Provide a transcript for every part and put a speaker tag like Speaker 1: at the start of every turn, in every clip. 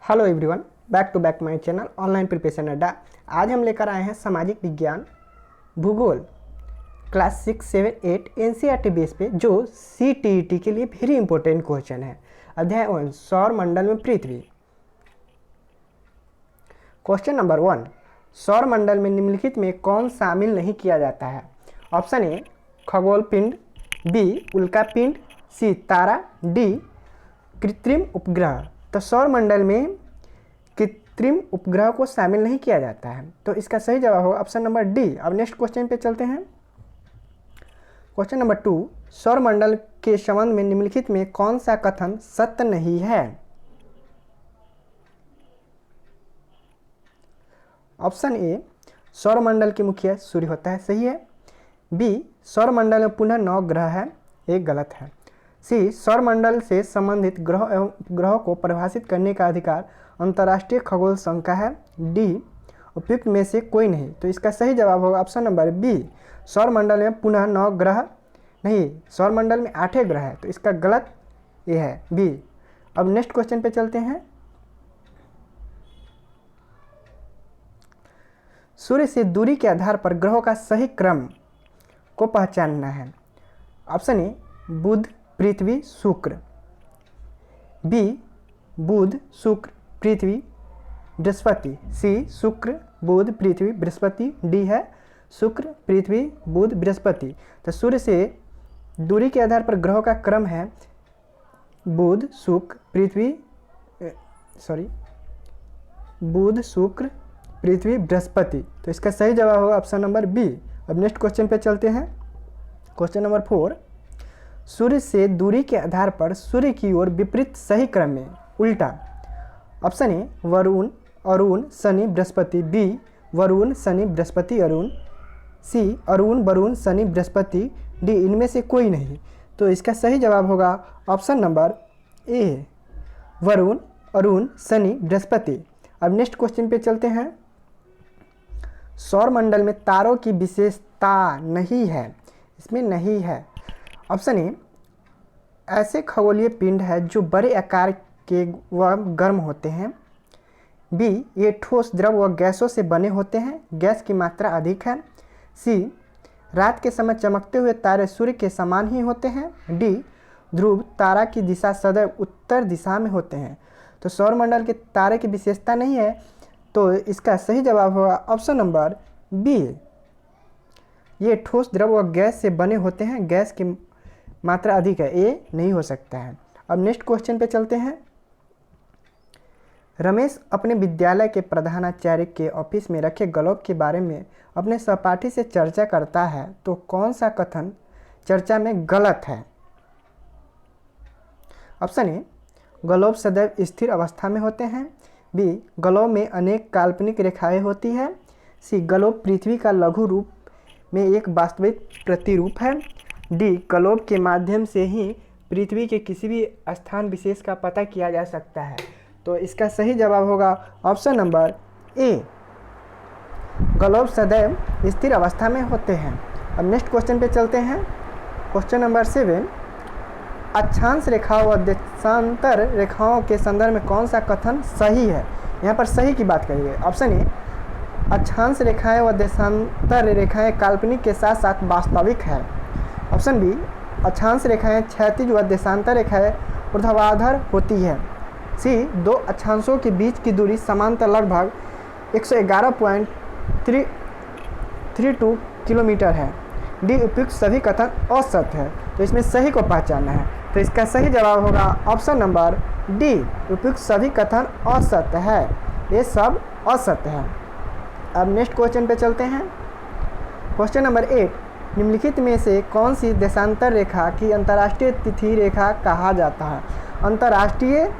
Speaker 1: Hello everyone, back to back my channel online preparation Adda. आज हम लेकर आए हैं सामाजिक विज्ञान भूगोल क्लास 6, 7, 8 एनसीईआरटी बेस पे जो सीटीईटी के लिए वेरी इंपॉर्टेंट क्वेश्चन है। अध्याय 1 सौर मंडल में पृथ्वी। क्वेश्चन नंबर 1, सौर मंडल में निम्नलिखित में कौन शामिल नहीं किया जाता है? ऑप्शन ए खगोल पिंड, बी उल्का पिंड, सी तारा, डी कृत्रिम उपग्रह। तो सौर मंडल में कृत्रिम उपग्रह को शामिल नहीं किया जाता है, तो इसका सही जवाब होगा ऑप्शन नंबर डी। अब नेक्स्ट क्वेश्चन पे चलते हैं। क्वेश्चन नंबर 2, सौर मंडल के संबंध में निम्नलिखित में कौन सा कथन सत्य नहीं है? ऑप्शन ए सौर मंडल के मुखिया सूर्य होता है, सही है। बी सौर मंडल में पुनः 9 ग्रह है, एक गलत है। सी सौर मंडल से संबंधित ग्रह एवं उपग्रहों को परिभाषित करने का अधिकार अंतर्राष्ट्रीय खगोल संघ का है। डी उपयुक्त में से कोई नहीं, तो इसका सही जवाब होगा ऑप्शन नंबर बी। सौर मंडल में पुनः 9 ग्रह नहीं, सौर मंडल में 8 ग्रह है, तो इसका गलत ये है बी। अब नेक्स्ट क्वेश्चन पे चलते हैं। सूर्य से दूरी के आधार पर ग्रहों का सही क्रम को पहचानना है। ऑप्शन ए बुध पृथ्वी शुक्र, बी बुध शुक्र पृथ्वी बृहस्पति, सी शुक्र बुध पृथ्वी बृहस्पति, डी है शुक्र पृथ्वी बुध बृहस्पति। तो सूर्य से दूरी के आधार पर ग्रहों का क्रम है बुध शुक्र पृथ्वी बुध शुक्र पृथ्वी बृहस्पति, तो इसका सही जवाब होगा ऑप्शन नंबर बी। अब नेक्स्ट क्वेश्चन पे चलते हैं। क्वेश्चन नंबर 4, सूर्य से दूरी के आधार पर सूर्य की ओर विपरीत सही क्रम में उल्टा। Option A Varun Arun Shani Brihaspati, B Varun Shani Brihaspati Arun, C Arun Varun Shani Brihaspati, D इनमें से कोई नहीं, तो इसका सही जवाब होगा option number A Varun Arun Shani Brihaspati. अब नेक्स्ट क्वेश्चन पे चलते हैं। सौर मंडल में तारों की विशेषता नहीं है, इसमें नहीं है। ऑप्शन ए ऐसे खगोलीय पिंड है जो बड़े आकार के व गर्म होते हैं। बी ये ठोस द्रव व गैसों से बने होते हैं, गैस की मात्रा अधिक है। सी रात के समय चमकते हुए तारे सूर्य के समान ही होते हैं। डी ध्रुव तारा की दिशा सदैव उत्तर दिशा में होते हैं। तो सौर मंडल के तारे की विशेषता नहीं है, तो इसका सही जवाब होगा ऑप्शन नंबर बी। ये ठोस द्रव व गैस से बने होते हैं, गैस की मात्रा अधिक है, ए नहीं हो सकता है। अब नेक्स्ट क्वेश्चन पे चलते हैं। रमेश अपने विद्यालय के प्रधानाचार्य के ऑफिस में रखे ग्लोब के बारे में अपने सहपाठी से चर्चा करता है, तो कौन सा कथन चर्चा में गलत है? ऑप्शन ए ग्लोब सदैव स्थिर अवस्था में होते हैं, बी ग्लोब में अनेक काल्पनिक रेखाएं होती है, सी ग्लोब पृथ्वी का लघु रूप में एक वास्तविक प्रतिरूप है, डी ग्लोब के माध्यम से ही पृथ्वी के किसी भी स्थान विशेष का पता किया जा सकता है। तो इसका सही जवाब होगा ऑप्शन नंबर ए ग्लोब सदैव स्थिर अवस्था में होते हैं। अब नेक्स्ट क्वेश्चन पे चलते हैं। क्वेश्चन नंबर 7, अक्षांश रेखाओं व देशांतर रेखाओं के संदर्भ में कौन सा कथन सही है? यहाँ पर सही की बात करिए। ऑप्शन ए अक्षांश रेखाएं व देशांतर रेखाएं काल्पनिक के साथ साथ वास्तविक है। ऑप्शन बी अक्षांश रेखाएं क्षैतिज व देशांतर रेखाएं ऊर्ध्वाधर होती है। सी दो अक्षांशों के बीच की दूरी समांतर लगभग 111.32 किलोमीटर है। डी उपयुक्त सभी कथन असत्य है, तो इसमें सही को पहचानना है, तो इसका सही जवाब होगा ऑप्शन नंबर डी उपयुक्त सभी कथन असत्य है, ये सब असत्य है। अब नेक्स्ट क्वेश्चन पे चलते हैं। क्वेश्चन नंबर 8, निम्नलिखित में से कौन सी देशांतर रेखा की अंतर्राष्ट्रीय तिथि रेखा कहा जाता है? अंतर्राष्ट्रीय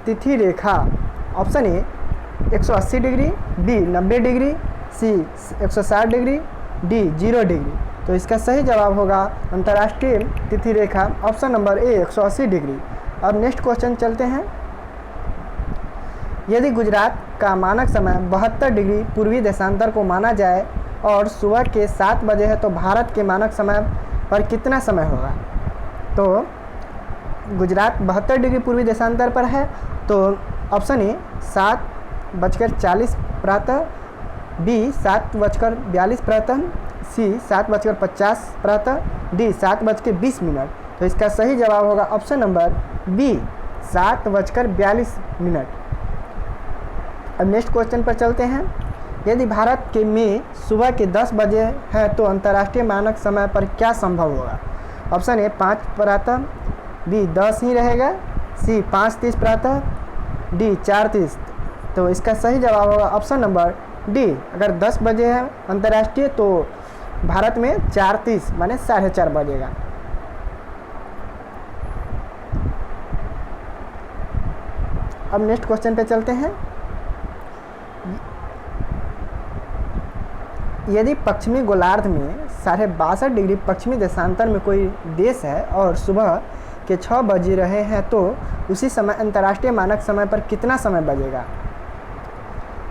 Speaker 1: तिथि रेखा। Option A 180 degree, B 90 degree, C 160 degree, D 0 degree, तो इसका सही जवाब होगा अंतर्राष्ट्रीय तिथि रेखा ऑप्शन नंबर ए 180 डिग्री। अब नेक्स्ट क्वेश्चन चलते हैं। यदि गुजरात का मानक समय 72 डिग्री पूर्वी देशांतर को माना जाए और सुबह के 7 बजे है, तो भारत के मानक समय पर कितना समय होगा? तो गुजरात 72 डिग्री पूर्वी देशांतर पर है, तो ऑप्शन ए 7:40 प्रातः, बी 7:42 प्रातः, सी 7:50 प्रातः, डी 7:20। तो इसका सही जवाब होगा ऑप्शन नंबर बी 7:42। अब नेक्स्ट क्वेश्चन पर चलते हैं। यदि भारत के में सुबह के 10 बजे है तो अंतर्राष्ट्रीय मानक समय पर क्या संभव होगा? ऑप्शन ए 5 प्रातः, बी 10 ही रहेगा, सी 5:30 प्रातः, डी 4:30। तो इसका सही जवाब होगा ऑप्शन नंबर डी। अगर 10 बजे है अंतर्राष्ट्रीय तो भारत में 4:30 माने 4:30 बजेगा। अब नेक्स्ट क्वेश्चन पे चलते हैं। यदि पश्चिमी गोलार्ध में 62.5 डिग्री पश्चिमी देशांतर में कोई देश है और सुबह के 6 बज रहे हैं तो उसी समय अंतर्राष्ट्रीय मानक समय पर कितना समय बजेगा?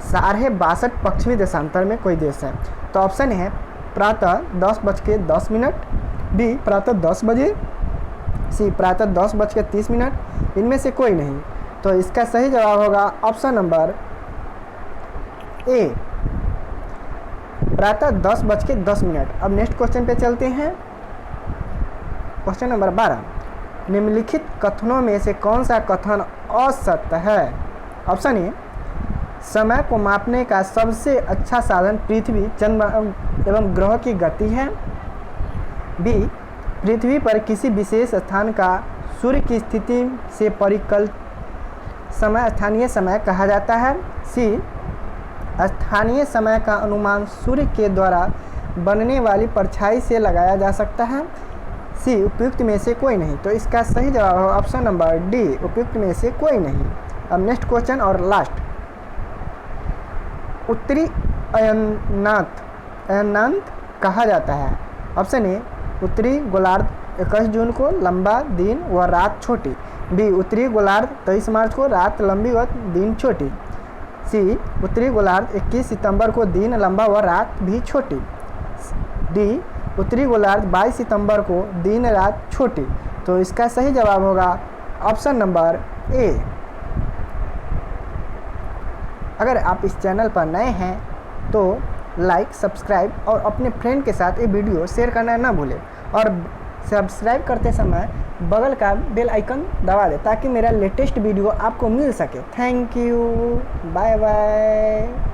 Speaker 1: 62.5 पश्चिमी देशांतर में कोई देश है तो ऑप्शन है प्रातः 10:10, बी प्रातः 10 बजे, सी प्रातः 10:30। इनमें से कोई नहीं। तो इसका सही जवाब होगा ऑप्शन नंबर ए प्रातः 10:10। अब नेक्स्ट क्वेश्चन पे चलते हैं। क्वेश्चन नंबर 12, निम्नलिखित कथनों में से कौन सा कथन असत्य है? ऑप्शन ए समय को मापने का सबसे अच्छा साधन पृथ्वी, चंद्रमा एवं ग्रह की गति है, बी पृथ्वी पर किसी विशेष स्थान का सूर्य की स्थिति से परिकल्पित समय स्थानीय समय कहा जाता है, सी स्थानीय समय का अनुमान सूर्य के द्वारा बनने वाली परछाई से लगाया जा सकता है, सी उपयुक्त में से कोई नहीं। तो इसका सही जवाब है ऑप्शन नंबर डी उपयुक्त में से कोई नहीं। अब नेक्स्ट क्वेश्चन और लास्ट, उत्तरी अयनांत कहा जाता है? ऑप्शन ए उत्तरी गोलार्ध 21 जून को लंबा दिन व रात छोटी, बी उत्तरी गोलार्ध 23 मार्च को रात लंबी व दिन छोटी, सी उत्तरी गोलार्ध 21 सितंबर को दिन लंबा व रात भी छोटी, डी उत्तरी गोलार्ध 22 सितंबर को दिन रात छोटी। तो इसका सही जवाब होगा ऑप्शन नंबर ए। अगर आप इस चैनल पर नए हैं तो लाइक, सब्सक्राइब और अपने फ्रेंड के साथ ये वीडियो शेयर करना ना भूलें और सब्सक्राइब करते समय बगल का बेल आइकन दबा दें ताकि मेरा लेटेस्ट वीडियो आपको मिल सके। Thank you, bye bye.